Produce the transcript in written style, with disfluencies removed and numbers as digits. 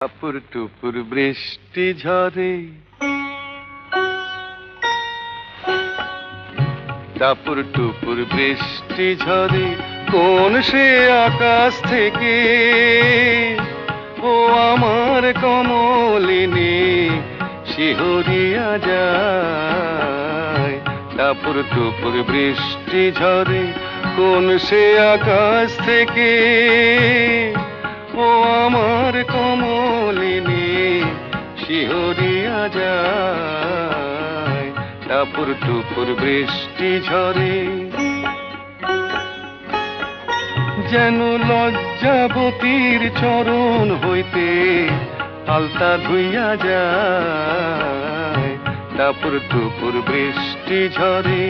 টাপুর টুপুর বৃষ্টি ঝরে, টাপুর টুপুর বৃষ্টি ঝরে, কোন সে আকাশ থেকে ও আমার কমলিনী শিহরিয়া যায়। টাপুর টুপুর বৃষ্টি ঝরে, কোন সে আকাশ থেকে ও আমার কমলিনী শিহরিয়া যায়। টাপুর টুপুর বৃষ্টি ঝরে, যেন লজ্জাবতীর চরণ হইতে আলতা ধুইয়া যায়। টাপুর টুপুর বৃষ্টি ঝরে।